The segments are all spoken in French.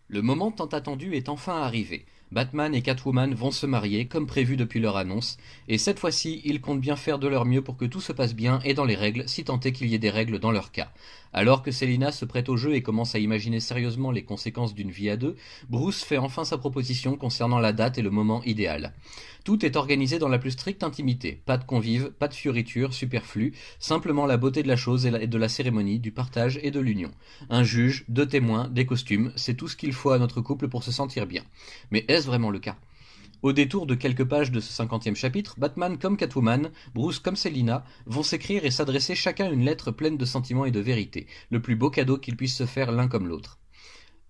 Le moment tant attendu est enfin arrivé. Batman et Catwoman vont se marier, comme prévu depuis leur annonce, et cette fois-ci, ils comptent bien faire de leur mieux pour que tout se passe bien et dans les règles, si tant est qu'il y ait des règles dans leur cas. Alors que Selina se prête au jeu et commence à imaginer sérieusement les conséquences d'une vie à deux, Bruce fait enfin sa proposition concernant la date et le moment idéal. Tout est organisé dans la plus stricte intimité, pas de convives, pas de fioritures superflues, simplement la beauté de la chose et de la cérémonie, du partage et de l'union. Un juge, deux témoins, des costumes, c'est tout ce qu'il faut à notre couple pour se sentir bien. Mais est-ce vraiment le cas? Au détour de quelques pages de ce 50e chapitre, Batman comme Catwoman, Bruce comme Selina, vont s'écrire et s'adresser chacun une lettre pleine de sentiments et de vérité, le plus beau cadeau qu'ils puissent se faire l'un comme l'autre.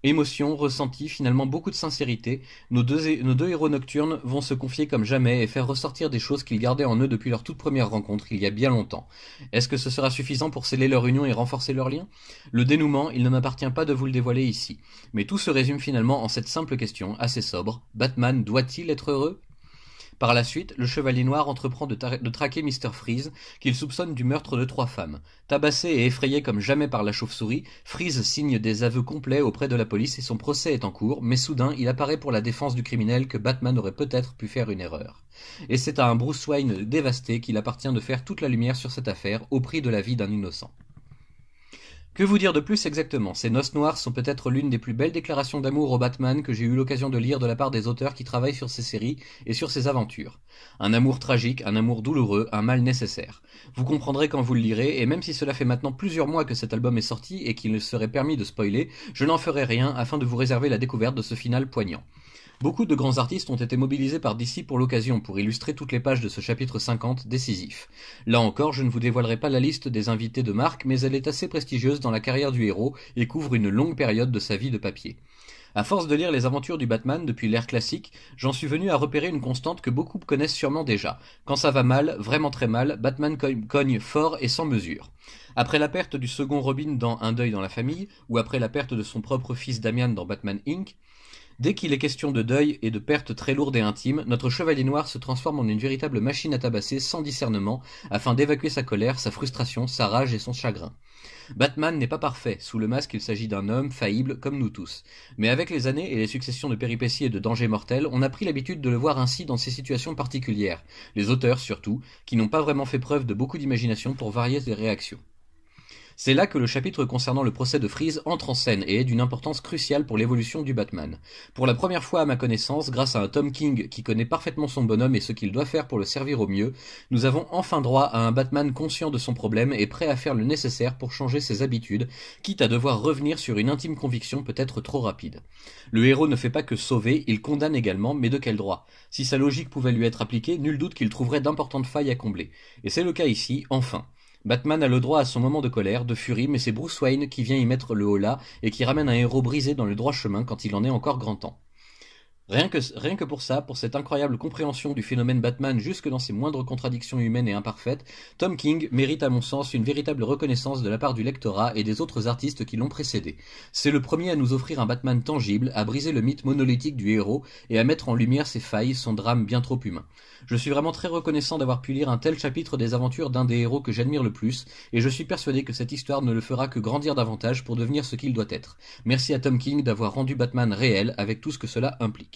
Émotion, ressenti, finalement beaucoup de sincérité, nos deux héros nocturnes vont se confier comme jamais et faire ressortir des choses qu'ils gardaient en eux depuis leur toute première rencontre, il y a bien longtemps. Est-ce que ce sera suffisant pour sceller leur union et renforcer leur lien? Le dénouement, il ne m'appartient pas de vous le dévoiler ici. Mais tout se résume finalement en cette simple question, assez sobre. Batman doit-il être heureux? Par la suite, le Chevalier Noir entreprend de traquer Mr. Freeze, qu'il soupçonne du meurtre de 3 femmes. Tabassé et effrayé comme jamais par la chauve-souris, Freeze signe des aveux complets auprès de la police et son procès est en cours, mais soudain, il apparaît pour la défense du criminel que Batman aurait peut-être pu faire une erreur. Et c'est à un Bruce Wayne dévasté qu'il appartient de faire toute la lumière sur cette affaire, au prix de la vie d'un innocent. Que vous dire de plus exactement? Ces Noces Noires sont peut-être l'une des plus belles déclarations d'amour au Batman que j'ai eu l'occasion de lire de la part des auteurs qui travaillent sur ces séries et sur ces aventures. Un amour tragique, un amour douloureux, un mal nécessaire. Vous comprendrez quand vous le lirez, et même si cela fait maintenant plusieurs mois que cet album est sorti et qu'il ne serait permis de spoiler, je n'en ferai rien afin de vous réserver la découverte de ce final poignant. Beaucoup de grands artistes ont été mobilisés par DC pour l'occasion, pour illustrer toutes les pages de ce chapitre 50 décisif. Là encore, je ne vous dévoilerai pas la liste des invités de marque, mais elle est assez prestigieuse dans la carrière du héros et couvre une longue période de sa vie de papier. À force de lire les aventures du Batman depuis l'ère classique, j'en suis venu à repérer une constante que beaucoup connaissent sûrement déjà. Quand ça va mal, vraiment très mal, Batman cogne fort et sans mesure. Après la perte du second Robin dans Un deuil dans la famille, ou après la perte de son propre fils Damian dans Batman Inc., dès qu'il est question de deuil et de pertes très lourdes et intimes, notre Chevalier Noir se transforme en une véritable machine à tabasser sans discernement, afin d'évacuer sa colère, sa frustration, sa rage et son chagrin. Batman n'est pas parfait, sous le masque il s'agit d'un homme faillible comme nous tous. Mais avec les années et les successions de péripéties et de dangers mortels, on a pris l'habitude de le voir ainsi dans ces situations particulières, les auteurs surtout, qui n'ont pas vraiment fait preuve de beaucoup d'imagination pour varier les réactions. C'est là que le chapitre concernant le procès de Freeze entre en scène et est d'une importance cruciale pour l'évolution du Batman. Pour la première fois à ma connaissance, grâce à un Tom King qui connaît parfaitement son bonhomme et ce qu'il doit faire pour le servir au mieux, nous avons enfin droit à un Batman conscient de son problème et prêt à faire le nécessaire pour changer ses habitudes, quitte à devoir revenir sur une intime conviction peut-être trop rapide. Le héros ne fait pas que sauver, il condamne également, mais de quel droit? Si sa logique pouvait lui être appliquée, nul doute qu'il trouverait d'importantes failles à combler. Et c'est le cas ici, enfin. Batman a le droit à son moment de colère, de furie, mais c'est Bruce Wayne qui vient y mettre le holà et qui ramène un héros brisé dans le droit chemin quand il en est encore grand temps. Rien que pour ça, pour cette incroyable compréhension du phénomène Batman jusque dans ses moindres contradictions humaines et imparfaites, Tom King mérite à mon sens une véritable reconnaissance de la part du lectorat et des autres artistes qui l'ont précédé. C'est le premier à nous offrir un Batman tangible, à briser le mythe monolithique du héros et à mettre en lumière ses failles, son drame bien trop humain. Je suis vraiment très reconnaissant d'avoir pu lire un tel chapitre des aventures d'un des héros que j'admire le plus, et je suis persuadé que cette histoire ne le fera que grandir davantage pour devenir ce qu'il doit être. Merci à Tom King d'avoir rendu Batman réel avec tout ce que cela implique.